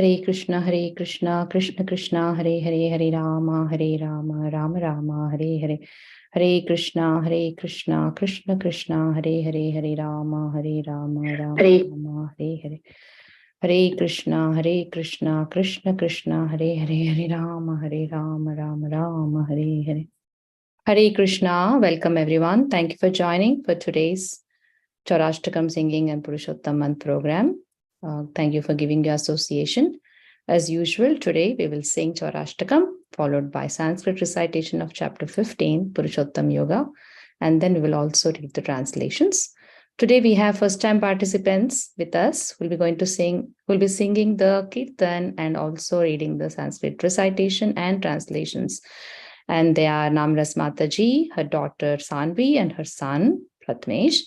Hare Krishna, Krishna Krishna, Hare Hare, Hare Rama, Rama Rama, Hare Hare. Hare Krishna, Krishna Krishna, Hare Hare, Hare Rama, Rama Rama, Hare Hare. Hare Krishna, Krishna Krishna, Hare Hare, Hare Rama, Rama Rama, Hare Hare. Hare Krishna, welcome everyone. Thank you for joining for today's Chaurashtakam singing and Purushottama program. Thank you for giving your association. As usual, today we will sing Chaurashtakam, followed by Sanskrit recitation of chapter 15, Purushottam Yoga, and then we will also read the translations. Today we have first-time participants with us. We'll be singing the Kirtan and also reading the Sanskrit recitation and translations. And they are Namras Mataji, her daughter Sanvi, and her son Pratmesh.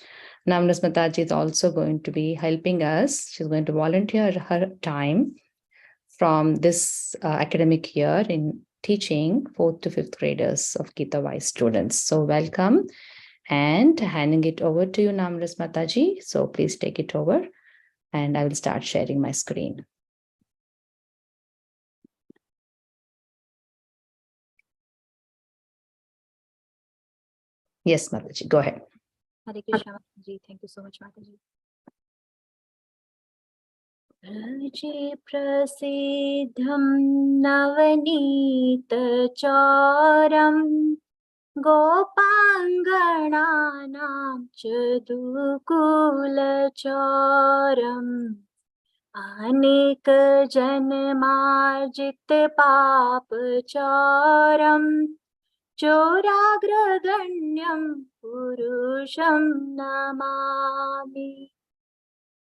Namras Mataji is also going to be helping us. She's going to volunteer her time from this academic year in teaching 4th to 5th graders of GitaWise students. So welcome, and handing it over to you, Namras Mataji. So please take it over, and I will start sharing my screen. Yes, Mataji, go ahead. Hare Krishna, Mataji. Thank you so much, Mataji. Raje prasidham navanita charam gopangananam chadukula charam anek janmarjit papacharam choragraganyam purusham namami.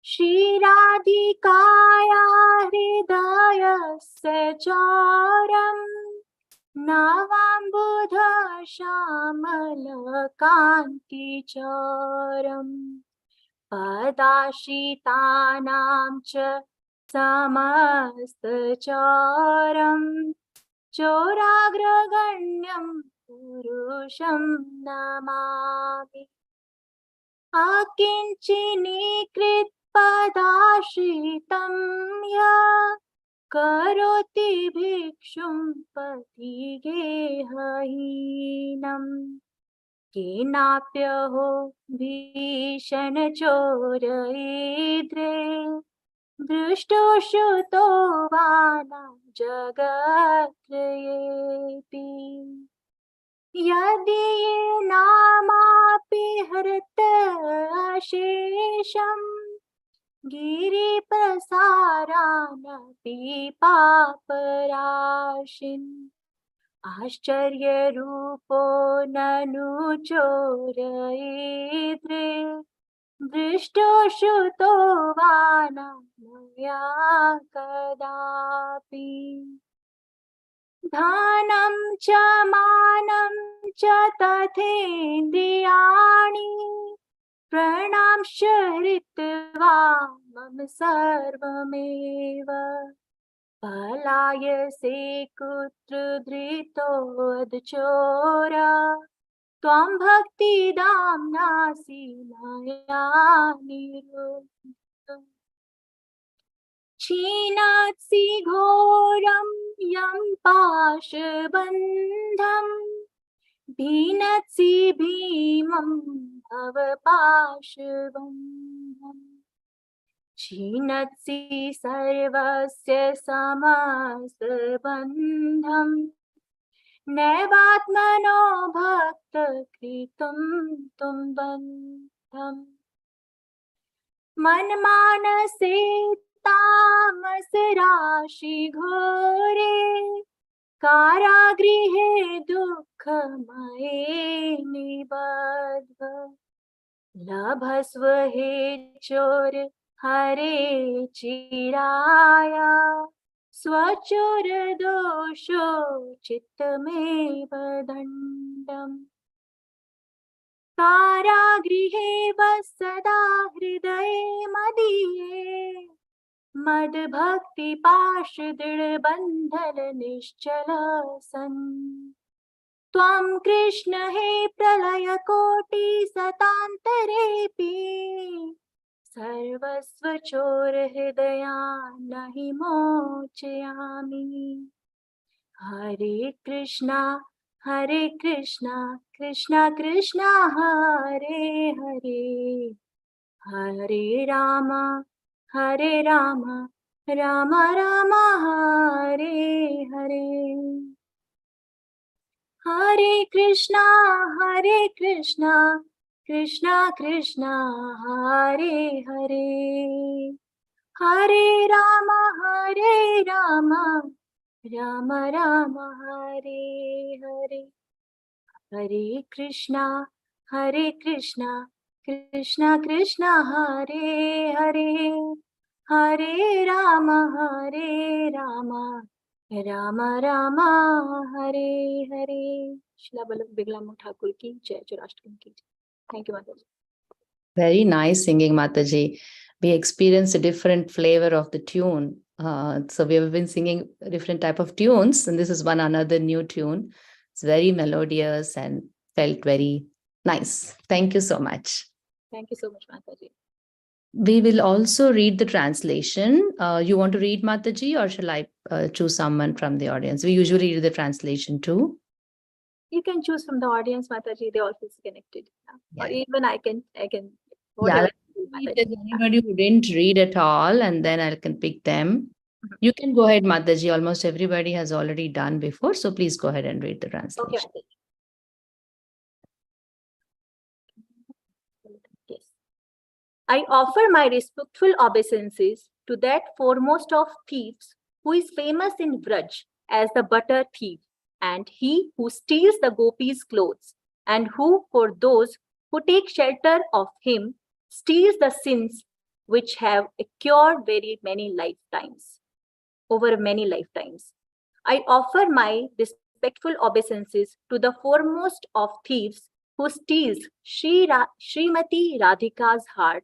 Shri Radhikaya hridayasya charam navambudha shamala kanti charam padashitanam cha samasta charam choragraganyam purusham namami. Akinchinikrit padashritam ya karoti bhikshum patigehahinam kinapyaho bhishana choraidre drishto shuto vana jagatrayepi yadi namapi harta ashesham giri prasaranapi paparashin ascharya rupo nanu choraidre drishto shuto vana maya kadapi. Dhanam cha manam cha tathendriyani pranamscha hritva mam sarvameva palayase kutra drito adchora tvam bhakti damnasi maya niruddham. Chinatsi ghoram yam pashabandham bhinatsi bhimam avapashabandham Chinatsi sarvasya samasabandham naivatmano bhakta kritam tum bandham manmanase तामस राशि घोरे कारागृहे दुःखमये निबद्ध लभस्व हे चोर हरे चिराया स्वचोर दोषो चित्तमेव दण्डम् कारागृहे वसदा हृदये मदीये मद भक्ति पाश दृढ़ बंधन निश्चल सन त्वं कृष्ण हे प्रलय कोटि सतांतरेपि सर्वस्व चोर हृदया नहि मोचयामि। हरे कृष्णा कृष्णा कृष्णा हरे हरे, हरे राम राम राम हरे हरे। हरे कृष्णा कृष्णा कृष्णा हरे हरे, हरे राम राम राम हरे हरे। हरे कृष्णा कृष्णा कृष्णा हरे हरे, हरे राम राम राम हरे हरे। शिला बल्लभ बिगला ठाकुर की जय, चौराष्टकम की जय। थैंक यू माता जी। Very nice singing, Mataji. We experienced a different flavor of the tune. So we have been singing different type of tunes, and this is one another new tune. It's very melodious and felt very nice. Thank you so much. Thank you so much, Mataji. We will also read the translation. You want to read, Mataji, or shall I choose someone from the audience? We usually read the translation too. You can choose from the audience, Mataji. They all feel connected. Or Yeah. even I can Yeah, whatever. if there's anybody who didn't read at all, and then I can pick them. You can go ahead, Mataji. Almost everybody has already done before, so please go ahead and read the Okay, translation. Mataji. Yes. I offer my respectful obeisances to that foremost of thieves who is famous in Vraj as the butter thief, and he who steals the gopis' clothes, and who, for those who take shelter of him, steals the sins which have occurred over many lifetimes. I offer my respectful obeisances to the foremost of thieves who steals Srimati Radhika's heart,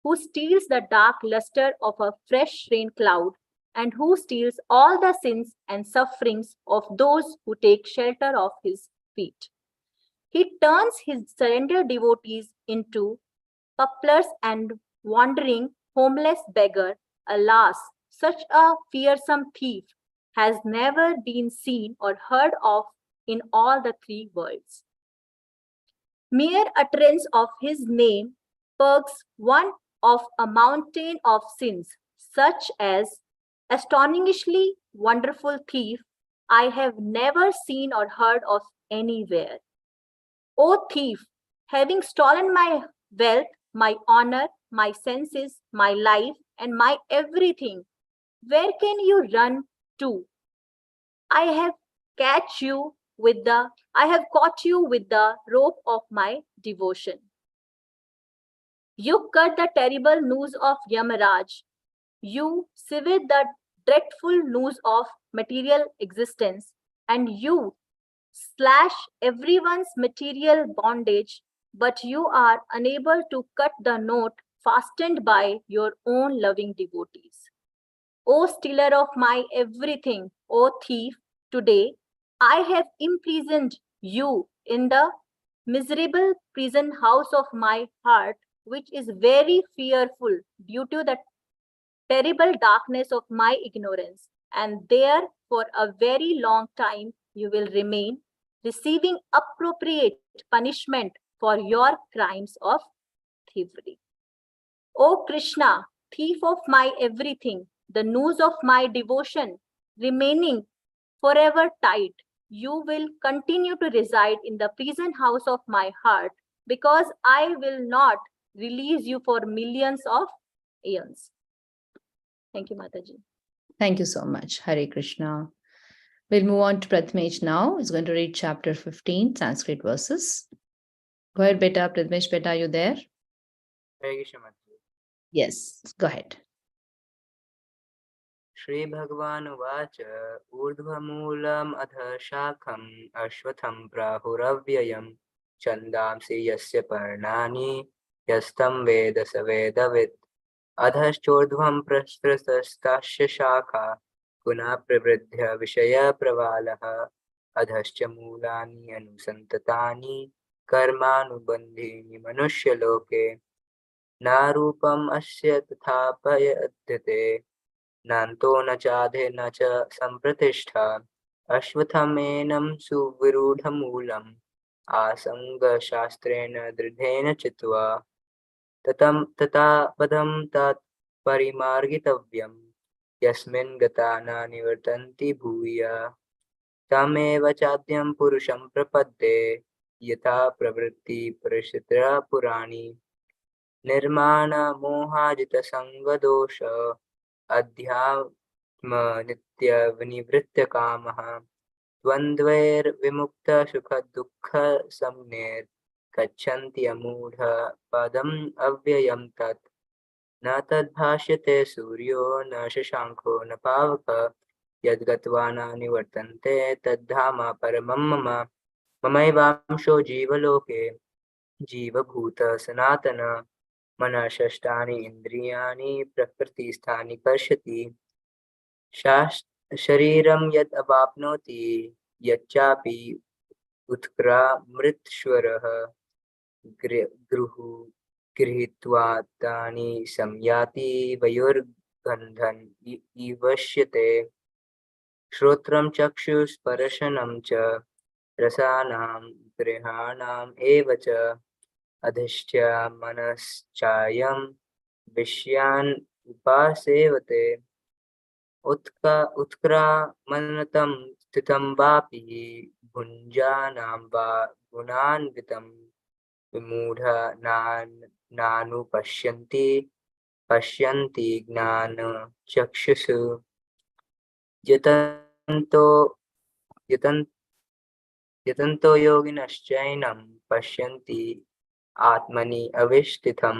who steals the dark luster of a fresh rain cloud, and who steals all the sins and sufferings of those who take shelter of his feet. He turns his surrendered devotees into puplers and wandering homeless beggar. Alas, such a fearsome thief has never been seen or heard of in all the three worlds. Mere utterance of his name purges one of a mountain of sins, such as astonishingly wonderful thief I have never seen or heard of anywhere. O thief, having stolen my wealth, my honor, my senses, my life, and my everything, where can you run to? I have I have caught you with the rope of my devotion. You cut the terrible noose of Yamaraj. You sever the dreadful noose of material existence, and you slash everyone's material bondage, but you are unable to cut the knot fastened by your own loving devotees. O stealer of my everything, O thief, today I have imprisoned you in the miserable prison house of my heart, which is very fearful due to the terrible darkness of my ignorance, and there for a very long time you will remain, receiving appropriate punishment for your crimes of thievery. O Krishna, thief of my everything, the noose of my devotion, remaining forever tight, you will continue to reside in the prison house of my heart, because I will not release you for millions of eons. Thank you, Mataji. Thank you so much. Hare Krishna. We'll move on to Prathamesh now. He's going to read chapter 15, Sanskrit verses. Go ahead, beta. Prathamesh, beta, are you there? Hare Krishna Mataji. Yes, go ahead. Shri Bhagavan Uvacha Urdhvamoolam Adha Shakham Ashwatham Prahuravyayam Chandamsi Yasya Parnani Yastam Veda Savedavit Adhaschordhvam Prasthastasya Shakha Guna Pravridhya Vishaya Pravalaha Adhascha Moolani Anusantatani Karmanubandhini Manushya Loke न रूपम् अस्य तथापयद्यते नान्तो न चाधे न च सम्प्रतिष्ठा अश्वत्थमेनं सुविरूढमूलम् आसङ्गशास्त्रेण दृढेन चित्वा तथा पदं तत् परिमार्गितव्यम् यस्मिन् गता न निवर्तन्ति भूय तमेव चाद्यं पुरुषं प्रपद्ये यथा प्रवृत्ति परिशिष्टा पुराणी निर्माणमोहाजितसङ्गदोष अध्यात्मनित्यविनिवृत्तकामः द्वन्द्वैर्विमुक्तसुखदुःखसंज्ञैर् गच्छन्ति अमूढ पदम् अव्ययं तत् न तद्भाष्यते सूर्यो न शशाङ्को न पावकः यद्गत्वा न निवर्तन्ते तद्धाम परमं मम ममैवांशो जीवलोके जीवभूत सनातन मनः षष्ठानि इन्द्रियाणि प्रकृतिस्थानि कर्षति शरीरं यद् अवाप्नोति यच्चापि उत्क्रामृतश्वरः गृहीत्वा तानि संयाति वयोर्गन्धन् ईवश्यते श्रोत्रं चक्षुस्पर्शनं च रसानां गृहाणाम् एव च अधिष्ठ्य मनश्चायं विषयान् उपासेवते उत्क्रामन्तं स्थितं वापि भुञ्जानं वा गुणान्वितं विमूढा नानुपश्यन्ति पश्यन्ति ज्ञानचक्षुषु यतन्तो यतन् यतन्तो योगिनश्चैनं पश्यन्ति आत्मनि अविष्ठितं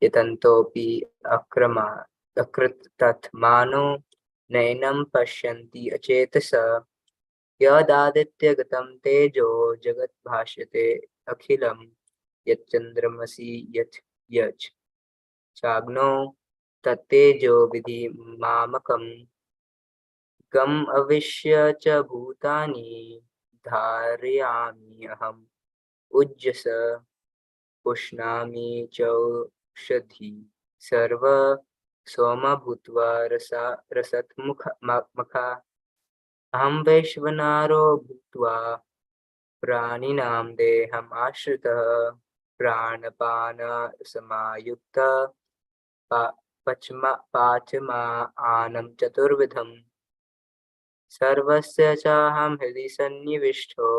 यतन्तोऽपि अकृतमानो नैनं पश्यन्ति अचेतसः यदादित्यगतं तेजो जगद्भासते अखिलं यच्चन्द्रमसि यच् चाग्नौ तत्तेजो विधि मामकम् गम् अविश्य च भूतानि धारयामि अहम् उज्जस पुष्णामि चौषधी सर्व सोम भूत्वा रसत्मुखा अहं वैश्वनारो भूत्वा प्राणिनां देहम् आश्रितः प्राणपानसमायुक्तः पाचमानं चतुर्विधम् सर्वस्य चाहं हृदि सन्निविष्टो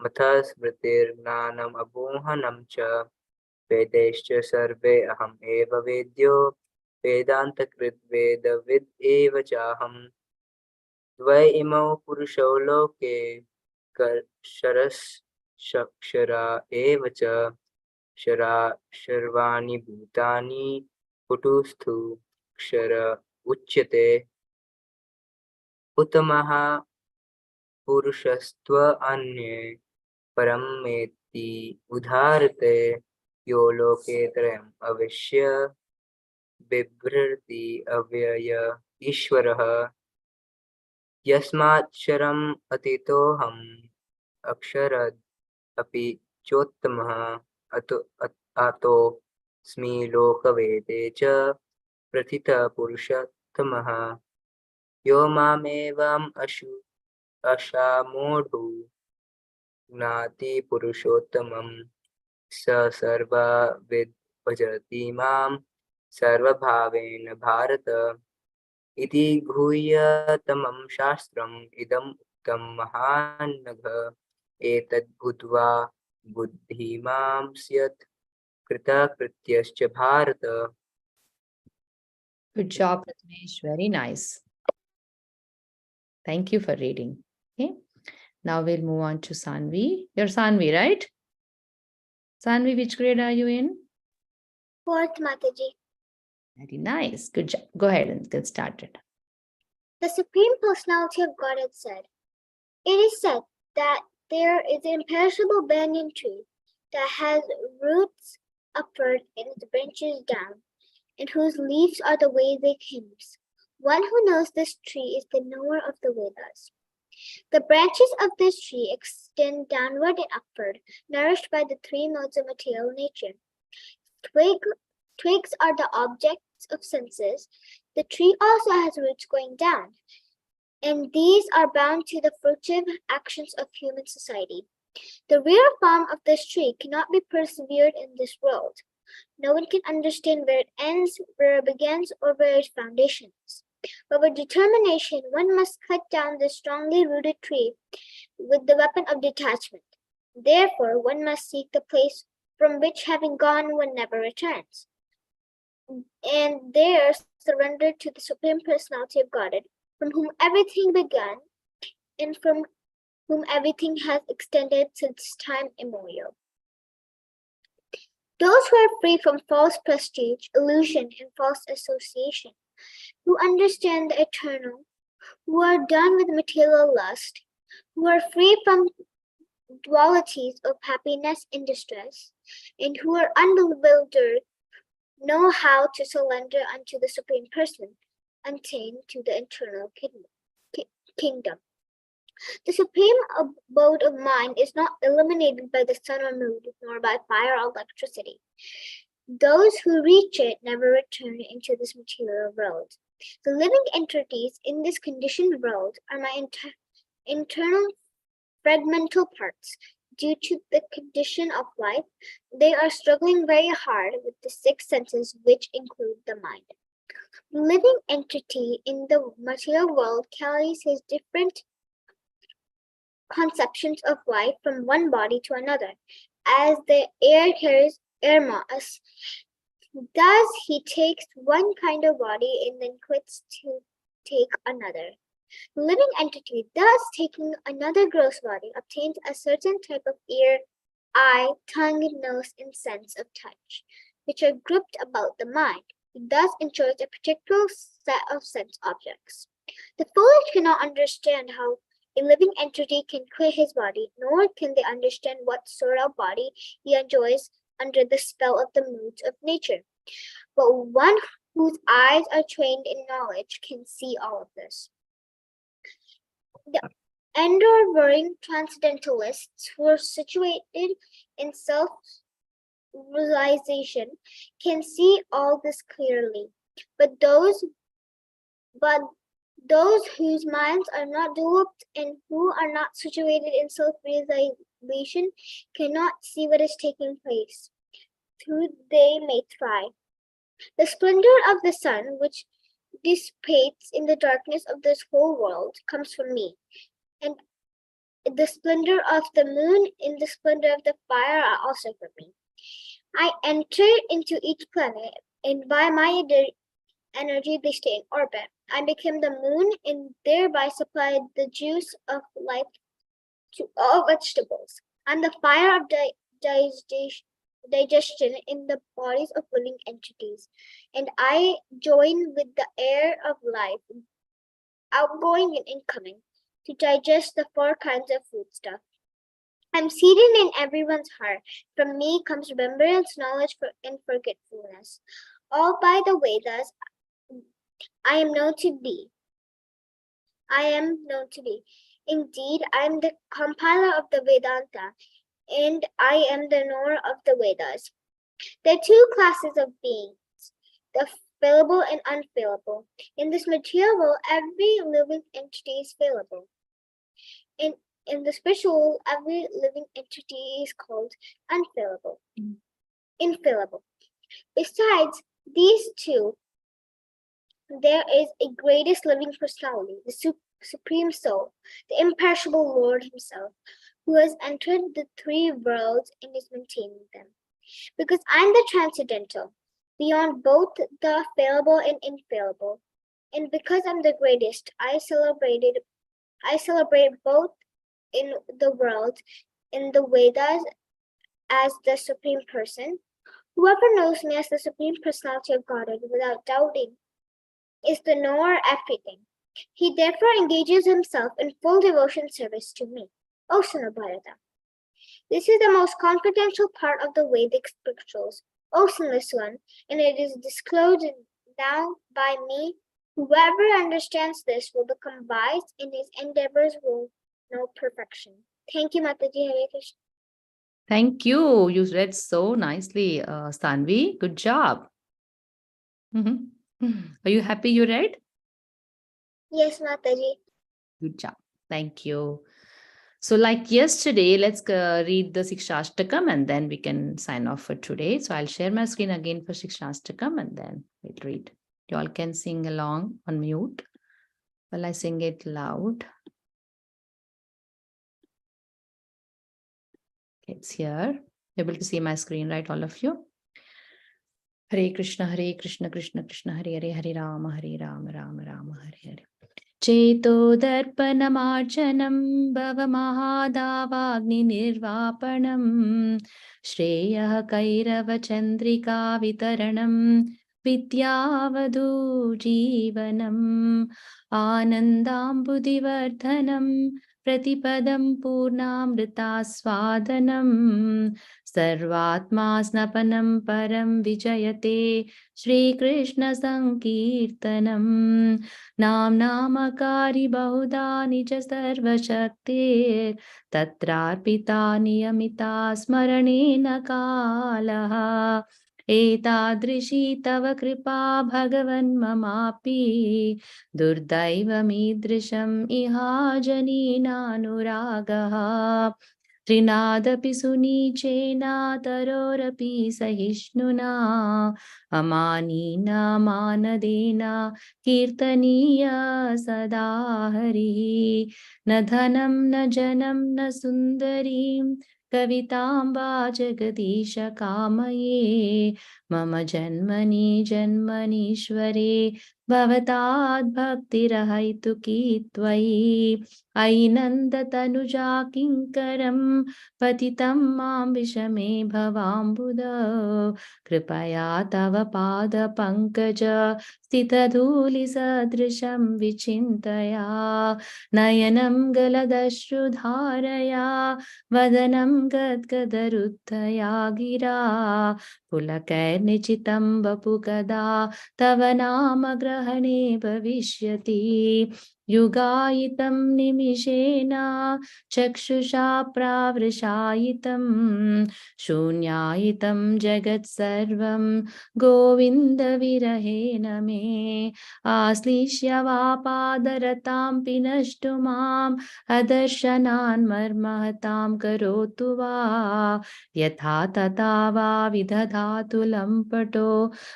मथः स्मृतिर्ज्ञानम् अपोहनं च वेदैश्च सर्वे अहम् एव वेद्यो वेदान्तकृत् वेदविद् एव चाहम् द्वै इमौ पुरुषौ लोके क्षरश्चक्षरा एव च क्षरा सर्वाणि भूतानि कुटुस्थु क्षर उच्यते उत्तमः पुरुषस्त्वन्ये परमेति उदाहरते यो लोके त्रयम् अविश्य बिभ्रति अव्यय ईश्वरः यस्माक्षरम् अतीतोऽहम् अक्षरद् अपि चोत्तमः अतोऽस्मि लोकवेदे च प्रथितः पुरुषोत्तमः यो मामेवम् अशामूढो ज्ञाति पुरुषोत्तमं स सर्वविद् भजति मां सर्वभावेन भारत इति गुह्यतमं शास्त्रम् इदम् उक्तं महानघ एतद् बुद्ध्वा बुद्धिमां स्यात् कृतकृत्यश्च Bharat. Good job, Prathamesh. Very nice. Thank you for reading. Okay. Now we'll move on to Sanvi. You're Sanvi, right? Sanvi, which grade are you in? 4th, Mataji. Very nice. Good job. Go ahead and get started. The Supreme Personality of Godhead said, "It is said that there is an imperishable banyan tree that has roots upward and its branches down, and whose leaves are the Vedic hymns. One who knows this tree is the knower of the Vedas. The branches of this tree extend downward and upward, nourished by the three modes of material nature. twigs are the objects of senses, the tree also has roots going down, and these are bound to the fruitive actions of human society. The real form of this tree cannot be persevered in this world. No one can understand where it ends, where it begins, or where its foundation is. But with determination, one must cut down this strongly rooted tree with the weapon of detachment. Therefore, one must seek the place from which, having gone, one never returns, and there surrender to the Supreme Personality of Godhead, from whom everything began, and from whom everything has extended since time immemorial. Those who are free from false prestige, illusion, and false association, who understand the eternal, who are done with material lust, who are free from dualities of happiness and distress, and who are unbewildered, know how to surrender unto the Supreme Person, attain to the eternal kingdom. The supreme abode of mind is not illuminated by the sun or moon, nor by fire or electricity. Those who reach it never return into this material world. The living entities in this conditioned world are my internal fragmental parts. Due to the condition of life, they are struggling very hard with the six senses, which include the mind. The living entity in the material world carries his different conceptions of life from one body to another, as the air carries air mass. Thus, he takes one kind of body and then quits to take another. The living entity, thus taking another gross body, obtains a certain type of ear, eye, tongue, nose, and sense of touch, which are grouped about the mind. He thus enjoys a particular set of sense objects. The foolish cannot understand how a living entity can quit his body, nor can they understand what sort of body he enjoys under the spell of the moods of nature. But one whose eyes are trained in knowledge can see all of this. The enduring transcendentalists who are situated in self-realization can see all this clearly, but those whose minds are not developed and who are not situated in self-realization cannot see what is taking place, though they may try. The splendor of the sun, which dissipates in the darkness of this whole world, comes from me, and the splendor of the moon and the splendor of the fire are also from me. I enter into each planet, and by my energy they stay in orbit. I became the moon and thereby supplied the juice of life to all vegetables. I'm the fire of digestion in the bodies of living entities, and I join with the air of life, outgoing and incoming, to digest the four kinds of foodstuff. I'm seated in everyone's heart. From me comes remembrance, knowledge, and forgetfulness. All by the Vedas, I am known to be. Indeed, I am the compiler of the Vedanta, and I am the knower of the Vedas. There are two classes of beings, the fallible and unfallible. In this material world, every living entity is fallible. In the spiritual world, every living entity is called infallible. Besides these two, there is a greatest living personality, the Supreme Soul, the imperishable Lord himself, who has entered the three worlds and is maintaining them. Because I'm the transcendental, beyond both the fallible and infallible, and because I'm the greatest, I celebrate both in the world, in the Vedas, as the Supreme Person. Whoever knows me as the Supreme Personality of Godhead without doubting is the knower of everything. He therefore engages himself in full devotion service to me. O son of Bharata, this is the most confidential part of the Vedic scriptures, O sinless one, and it is disclosed now by me. Whoever understands this will become wise, and his endeavors will know perfection. Thank you, Mataji. Hare Krishna. Thank you. You read so nicely, Sanvi. Good job. Are you happy you read? Yes, Mataji. Good job. Thank you. So like yesterday, let's read the Sikshashtakam and then we can sign off for today. So I'll share my screen again for Sikshashtakam and then we'll read. You all can sing along on mute while I sing it loud. Okay, it's here. Able to see my screen, right, all of you? Hare Krishna, Krishna Krishna, Hare Hare, Hare Rama, Rama Rama, Hare Hare. Cheto darpanamarjanam bhavamahadavagnirvapanam Shreyah kairava chandrika vitaranam Vidyavadu jivanam Anandambudivardhanam Pratipadam purnamrita swadanam Sarvatma snapanam param vijayate Shri Krishna Sankirtanam Nam namakari bahuda nija sarva shakti tatrarpita niyamita smaranena kalaha etadrishi tava kripa bhagavan mamapi durdaivamidrisham iha janina anuragaha Trinadapi sunicena tarorapi sahishnuna amanina manadena kirtaniya sada hari na dhanam na janam na sundarim kavitamba jagadisha kamaye mama janmani janmanishware bhavatad bhaktirahaitu ki tvai ainanda tanuja kinkaram patitam mam vishame bhavambuda kripaya tava pada pankaja stitadhuli sadrisham vichintaya nayanam galadashrudharaya vadanam gadgadaruddhaya gira pulakairnichitam vapukada tava nama grahane bhavishyati Yugayitam nimishena chakshusha pravrishayitam shunyayitam jagat sarvam govinda virahena me aslishya vapadaratam pinashtumam adarshanan marmahatam karotu va yatha tata va vidhadhatu lampato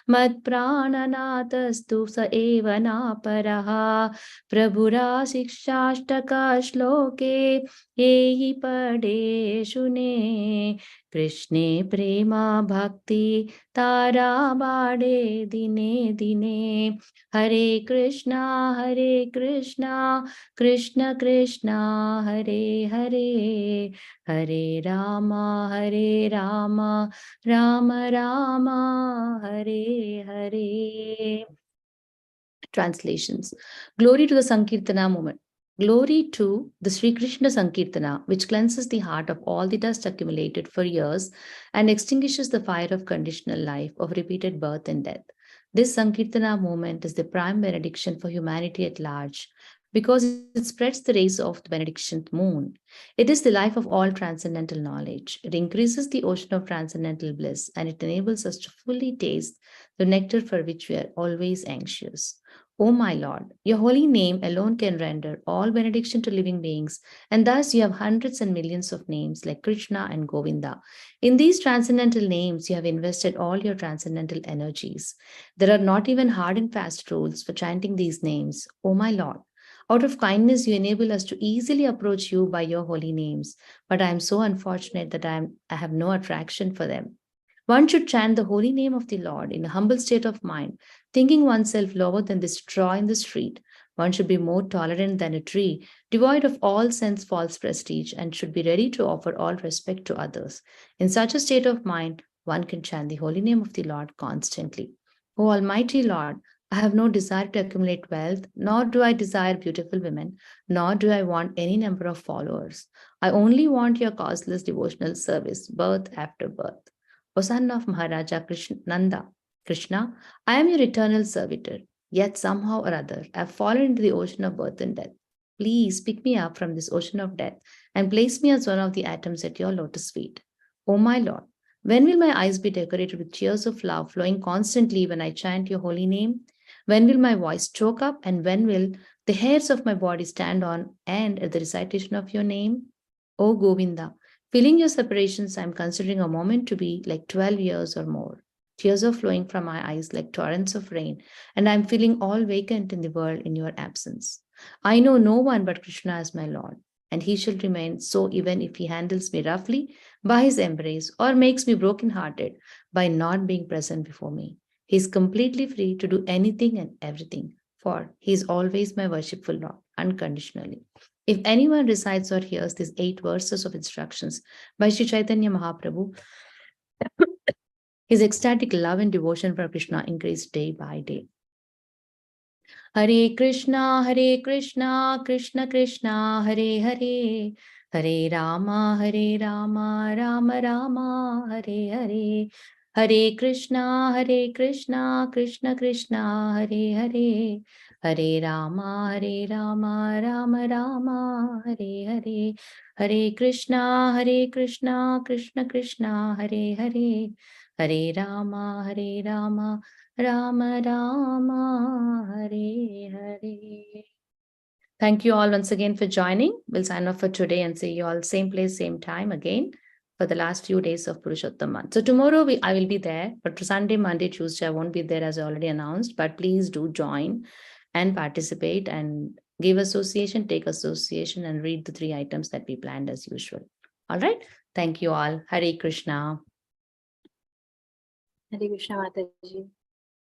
mad prananatastu sa eva naparaha Prabhura Sikshashtaka Shloke Yehi Pade Shune Krishne Prema Bhakti Tara Bade Dine Dine Hare Krishna Krishna Krishna Hare Hare Hare Rama Rama Rama Hare Hare Translations. Glory to the Sankirtana movement. Glory to the Sri Krishna Sankirtana, which cleanses the heart of all the dust accumulated for years and extinguishes the fire of conditional life, of repeated birth and death. This Sankirtana movement is the prime benediction for humanity at large because it spreads the rays of the benediction moon. It is the life of all transcendental knowledge. It increases the ocean of transcendental bliss and it enables us to fully taste the nectar for which we are always anxious. O my Lord, your holy name alone can render all benediction to living beings, and thus you have hundreds and millions of names like Krishna and Govinda. In these transcendental names, you have invested all your transcendental energies. There are not even hard and fast rules for chanting these names, O my Lord. Out of kindness, you enable us to easily approach you by your holy names, but I am so unfortunate that I have no attraction for them. One should chant the holy name of the Lord in a humble state of mind, thinking oneself lower than the straw in the street. One should be more tolerant than a tree, devoid of all sense false prestige, and should be ready to offer all respect to others. In such a state of mind, one can chant the holy name of the Lord constantly. O Almighty Lord, I have no desire to accumulate wealth, nor do I desire beautiful women, nor do I want any number of followers. I only want your causeless devotional service, birth after birth. O son of Maharaja Nanda, Krishna, I am your eternal servitor, yet somehow or other I have fallen into the ocean of birth and death. Please pick me up from this ocean of death and place me as one of the atoms at your lotus feet. O my Lord, When will my eyes be decorated with tears of love flowing constantly when I chant your holy name? When will my voice choke up, and when will the hairs of my body stand on end at the recitation of your name? O Govinda, feeling your separations, I am considering a moment to be like 12 years or more. Tears are flowing from my eyes like torrents of rain, and I am feeling all vacant in the world in your absence. I know no one but Krishna as my Lord, and he shall remain so even if he handles me roughly by his embrace or makes me broken-hearted by not being present before me. He is completely free to do anything and everything, for he is always my worshipful Lord, unconditionally. If anyone recites or hears these 8 verses of instructions by Sri Chaitanya Mahaprabhu, his ecstatic love and devotion for Krishna increase day by day. Hare Krishna, Krishna Krishna, Hare Hare, Hare Rama, Rama Rama, Hare Hare. Hare Krishna, Krishna Krishna, Hare Hare, Hare Rama, Rama Rama, Hare Hare. Hare Krishna, Krishna Krishna, Hare Hare, Hare Rama, Rama Rama, Hare Hare. Thank you all once again for joining. We'll sign off for today and see you all same place, same time again for the last few days of Purushottama. So tomorrow I will be there, but Sunday, Monday, Tuesday I won't be there as I already announced. But please do join and participate and give association, take association, and read the 3 items that we planned as usual. All right. Thank you all. Hare Krishna. Hare Krishna Mataji.